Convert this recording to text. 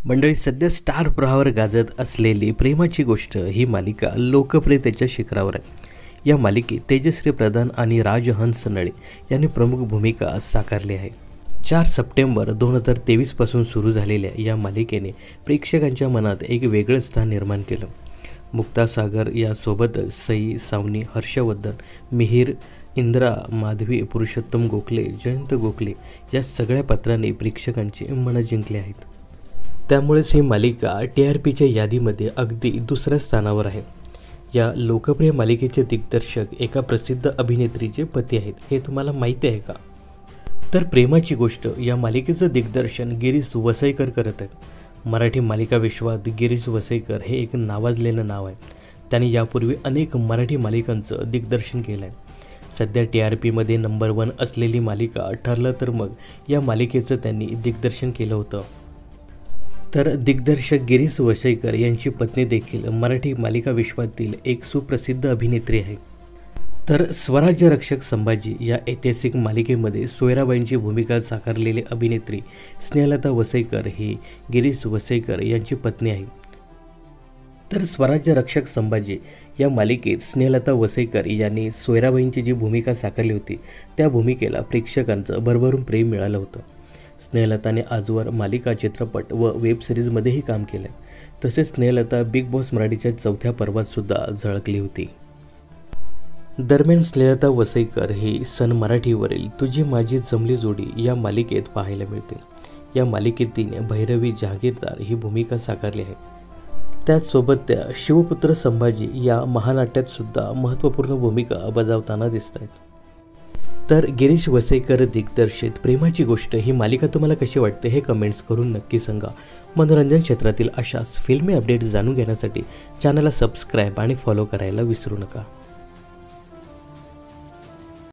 मंडळी, सध्या स्टार प्रवाहावर गाजत असलेली प्रेमाची गोष्ट ही मालिका लोकप्रियतेच्या शिखरावर आहे। या मालिकेत तेजश्री प्रधान आणि राजहंस नळे यांनी प्रमुख भूमिका साकारली आहे। 4 सप्टेंबर 2023 पासून सुरू झालेल्या या मालिकेने प्रेक्षकांच्या मनात एक वेगळं स्थान निर्माण केलं। मुक्ता सागर यासोबतच सई, सावनी, हर्षवर्धन, मिहिर, इंद्रा, माधवी, पुरुषोत्तम गोखले, जयंत गोखले या सगळ्या पात्रांनी प्रेक्षकांची मनं जिंकली आहेत। त्यामुळेच ही मालिका TRPच्या यादीमध्ये अगदी दुसऱ्या स्थानावर आहे। या लोकप्रिय मालिकेचे दिग्दर्शक एका प्रसिद्ध अभिनेत्रीचे पती आहेत, हे तुम्हाला माहिती आहे का? तर प्रेमाची गोष्ट या मालिकेचं दिग्दर्शन गिरीश वसईकर करत आहेत। मराठी मालिका विश्वात गिरीश वसईकर हे एक नावाजलेलं नाव आहे। त्यांनी यापूर्वी अनेक मराठी मालिकांचं दिग्दर्शन केलं आहे। सध्या TRPमध्ये नंबर 1 असलेली मालिका ठरलं तर मग या मालिकेचं त्यांनी दिग्दर्शन केलं होतं। तर दिग्दर्शक गिरीश वसईकर यांची पत्नी देखील मराठी मालिका विश्वातील एक सुप्रसिद्ध अभिनेत्री आहे। तर स्वराज्य रक्षक संभाजी या ऐतिहासिक मालिकेमध्ये सोयराबाईंची भूमिका साकारलेली अभिनेत्री स्नेहलता वसईकर ही गिरीश वसईकर यांची पत्नी आहे। तर स्वराज्य रक्षक संभाजी या मालिकेत स्नेहलता वसईकर यांनी सोयराबाईंची जी भूमिका साकारली होती त्या भूमिकेला प्रेक्षकांचं भरभरून प्रेम मिळालं होतं। स्नेहलताने आजवर मालिका, चित्रपट व वेब सिरीजमध्येही काम केलं आहे। तसेच स्नेहलता बिग बॉस मराठीच्या 4थ्या पर्वात सुद्धा झळकली होती। दरम्यान स्नेहलता वसईकर ही सन मराठीवरील तुझी माझी जमली जोडी या मालिकेत पाहायला मिळते। या मालिकेत तिने भैरवी जहागीरदार ही भूमिका साकारली आहे। त्याचसोबत त्या शिवपुत्र संभाजी या महानाट्यात सुद्धा महत्त्वपूर्ण भूमिका बजावताना दिसत आहेत। तर गिरीश वसईकर दिग्दर्शित प्रेमाची गोष्ट ही मालिका तुम्हाला कशी वाटते हे कमेंट्स करून नक्की सांगा। मनोरंजन क्षेत्रातील अशाच फिल्मी अपडेट्स जाणून घेण्यासाठी चॅनलला सबस्क्राईब आणि फॉलो करायला विसरू नका।